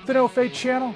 The No Fate channel,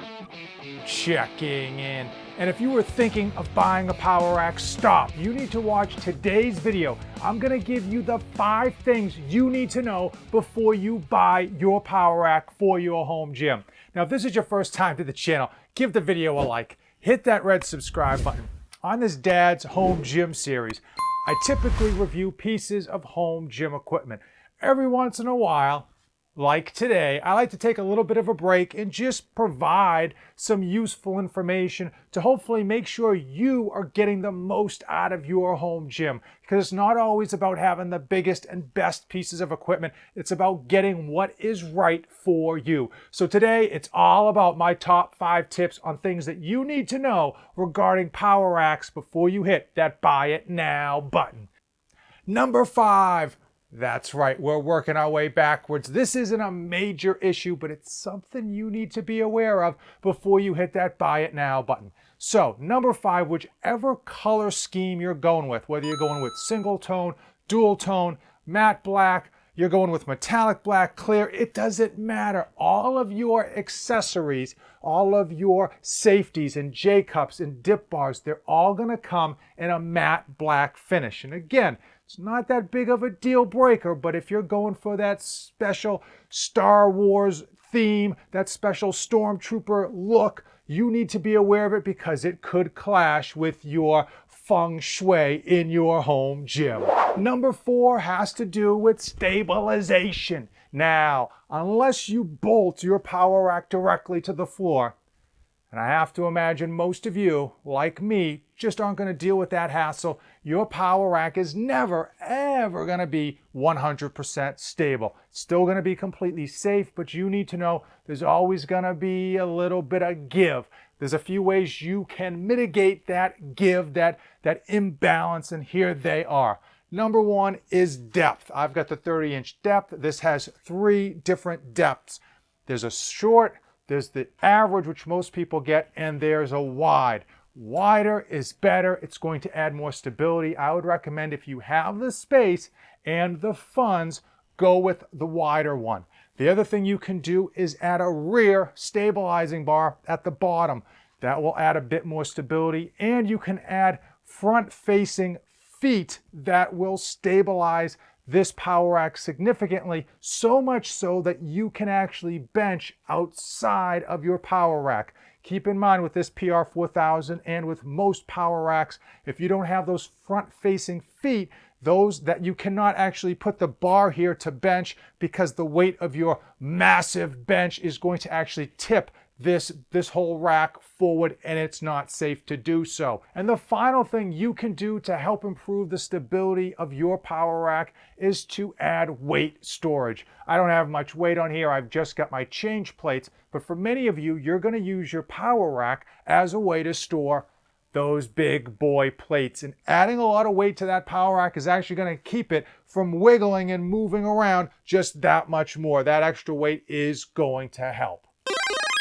checking in. And if you were thinking of buying a power rack, stop. You need to watch today's video. I'm gonna give you the 5 things you need to know before you buy your power rack for your home gym. Now, if this is your first time to the channel, give the video a like. Hit that red subscribe button. On this Dad's Home Gym series, I typically review pieces of home gym equipment. Every once in a while, like today, I like to take a little bit of a break and just provide some useful information to hopefully make sure you are getting the most out of your home gym. Because it's not always about having the biggest and best pieces of equipment. It's about getting what is right for you. So today, it's all about my top 5 tips on things that you need to know regarding power racks before you hit that buy it now button. Number 5. That's right, we're working our way backwards. This isn't a major issue, but it's something you need to be aware of before you hit that buy it now button. So, number 5, whichever color scheme you're going with, whether you're going with single tone, dual tone, matte black, you're going with metallic black, clear, it doesn't matter. All of your accessories, all of your safeties and J-cups and dip bars, they're all gonna come in a matte black finish. And again, it's not that big of a deal breaker, but if you're going for that special Star Wars theme, that special Stormtrooper look, you need to be aware of it because it could clash with your feng shui in your home gym. Number 4 has to do with stabilization. Now, unless you bolt your power rack directly to the floor, and I have to imagine most of you, like me, just aren't going to deal with that hassle. Your power rack is never, ever going to be 100% stable. It's still going to be completely safe, but you need to know there's always going to be a little bit of give. There's a few ways you can mitigate that give, that imbalance, and here they are. Number 1 is depth. I've got the 30-inch depth. This has 3 different depths. There's a short, there's the average, which most people get, and there's a wide. Wider is better. It's going to add more stability. I would recommend if you have the space and the funds, go with the wider one. The other thing you can do is add a rear stabilizing bar at the bottom. That will add a bit more stability, and you can add front-facing feet that will stabilize this power rack significantly, so much so that you can actually bench outside of your power rack. Keep in mind with this PR4000 and with most power racks, if you don't have those front-facing feet, those that you cannot actually put the bar here to bench because the weight of your massive bench is going to actually tip this whole rack forward, and it's not safe to do so. And the final thing you can do to help improve the stability of your power rack is to add weight storage. I don't have much weight on here. I've just got my change plates, but for many of you, you're going to use your power rack as a way to store those big boy plates. And adding a lot of weight to that power rack is actually going to keep it from wiggling and moving around just that much more. That extra weight is going to help.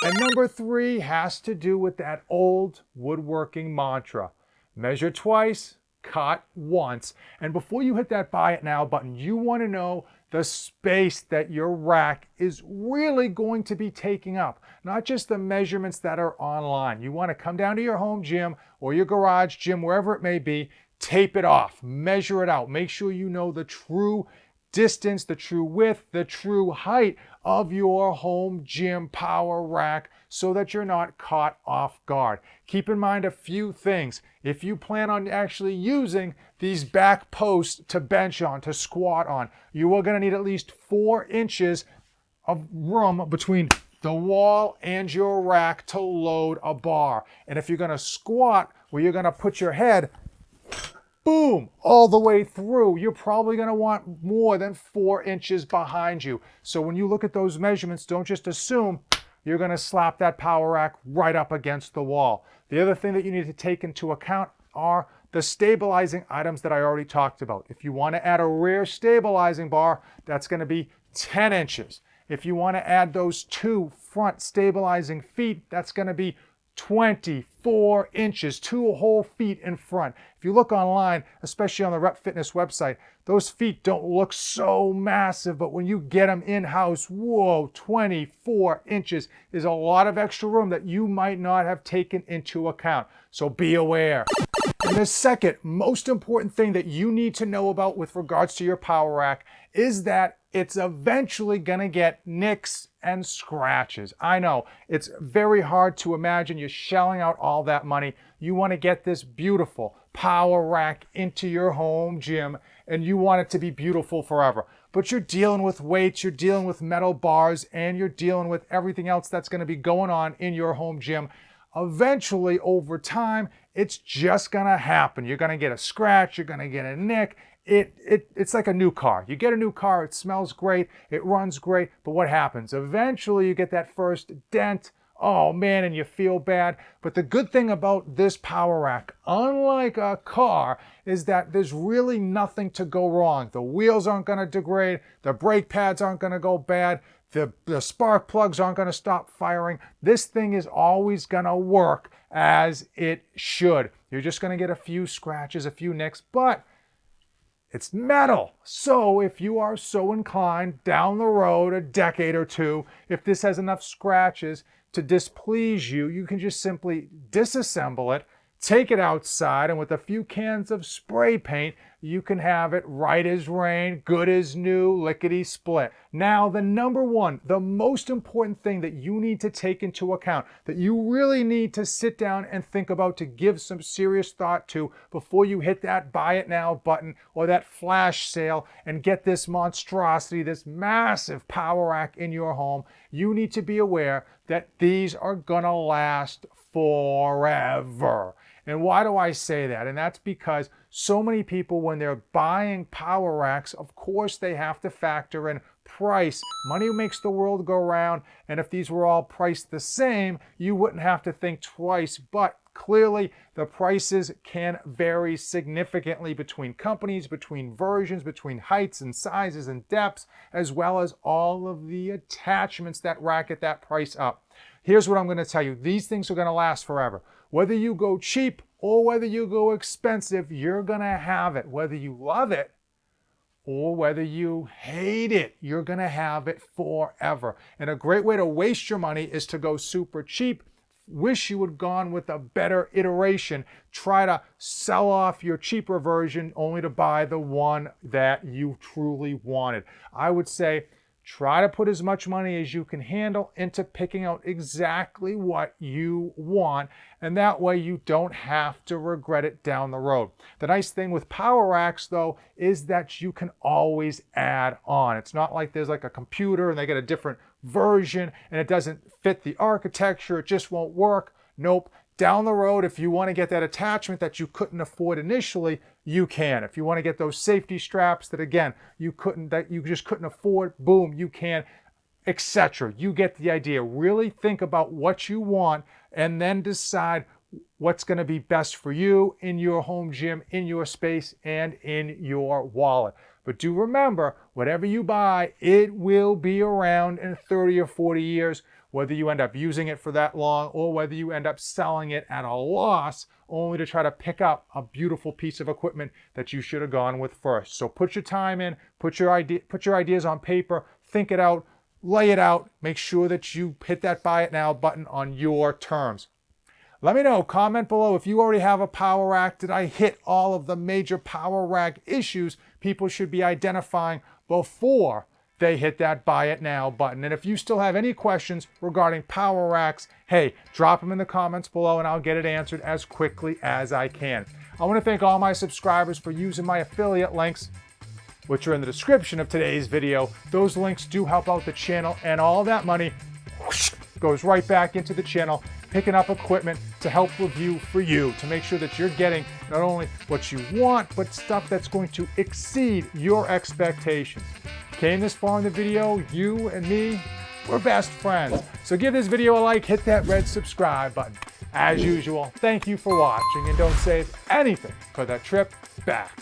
And number 3 has to do with that old woodworking mantra. Measure twice, cut once. And before you hit that buy it now button, you want to know the space that your rack is really going to be taking up. Not just the measurements that are online. You want to come down to your home gym or your garage gym, wherever it may be, tape it off, measure it out. Make sure you know the true distance, the true width, the true height of your home gym power rack so that you're not caught off guard. Keep in mind a few things. If you plan on actually using these back posts to bench on, to squat on, you are going to need at least 4 inches of room between the wall and your rack to load a bar. And if you're going to squat where you're going to put your head boom, all the way through, you're probably going to want more than 4 inches behind you. So when you look at those measurements, don't just assume you're going to slap that power rack right up against the wall. The other thing that you need to take into account are the stabilizing items that I already talked about. If you want to add a rear stabilizing bar, that's going to be 10 inches. If you want to add those 2 front stabilizing feet, that's going to be 24 inches, 2 whole feet in front. If you look online, especially on the Rep Fitness website, those feet don't look so massive, but when you get them in-house, whoa, 24 inches is a lot of extra room that you might not have taken into account. So be aware. And the second most important thing that you need to know about with regards to your power rack is that it's eventually gonna get nicks and scratches. I know, it's very hard to imagine you're shelling out all that money. You wanna get this beautiful power rack into your home gym and you want it to be beautiful forever. But you're dealing with weights, you're dealing with metal bars, and you're dealing with everything else that's gonna be going on in your home gym. Eventually, over time, it's just gonna happen. You're gonna get a scratch, you're gonna get a nick. It's like a new car. You get a new car, it smells great, it runs great, but what happens? Eventually you get that first dent, oh man, and you feel bad. But the good thing about this power rack, unlike a car, is that there's really nothing to go wrong. The wheels aren't gonna degrade, the brake pads aren't gonna go bad, the spark plugs aren't gonna stop firing. This thing is always gonna work as it should. You're just gonna get a few scratches, a few nicks, but it's metal. So if you are so inclined down the road, a decade or two, if this has enough scratches to displease you, you can just simply disassemble it, take it outside, and with a few cans of spray paint, you can have it right as rain, good as new, lickety split. Now, the number one, the most important thing that you need to take into account, that you really need to sit down and think about, to give some serious thought to before you hit that buy it now button or that flash sale and get this monstrosity, this massive power rack in your home, you need to be aware that these are gonna last forever. And why do I say that? And that's because so many people, when they're buying power racks, of course they have to factor in price. Money makes the world go round, and if these were all priced the same, you wouldn't have to think twice. But clearly, the prices can vary significantly between companies, between versions, between heights and sizes and depths, as well as all of the attachments that racket that price up. Here's what I'm going to tell you. These things are going to last forever. Whether you go cheap or whether you go expensive, you're going to have it. Whether you love it or whether you hate it, you're going to have it forever. And a great way to waste your money is to go super cheap. Wish you had gone with a better iteration. Try to sell off your cheaper version only to buy the one that you truly wanted. I would say try to put as much money as you can handle into picking out exactly what you want, and that way you don't have to regret it down the road. The nice thing with power racks, though, is that you can always add on. It's not like there's like a computer and they get a different version and it doesn't fit the architecture, it just won't work. Nope. Down the road, if you want to get that attachment that you couldn't afford initially, you can. If you want to get those safety straps that, again, you just couldn't afford, boom, you can, etc. You get the idea. Really think about what you want and then decide what's going to be best for you in your home gym, in your space, and in your wallet. But do remember, whatever you buy, it will be around in 30 or 40 years. Whether you end up using it for that long or whether you end up selling it at a loss only to try to pick up a beautiful piece of equipment that you should have gone with first. So put your time in, put your ideas on paper, think it out, lay it out, make sure that you hit that buy it now button on your terms. Let me know, comment below if you already have a power rack. Did I hit all of the major power rack issues people should be identifying before they hit that buy it now button? And if you still have any questions regarding power racks, hey, drop them in the comments below and I'll get it answered as quickly as I can. I want to thank all my subscribers for using my affiliate links, which are in the description of today's video. Those links do help out the channel, and all that money goes right back into the channel, picking up equipment to help review for you, to make sure that you're getting not only what you want, but stuff that's going to exceed your expectations. Came this far in the video, you and me, we're best friends. So give this video a like, hit that red subscribe button. As usual, thank you for watching, and don't save anything for that trip back.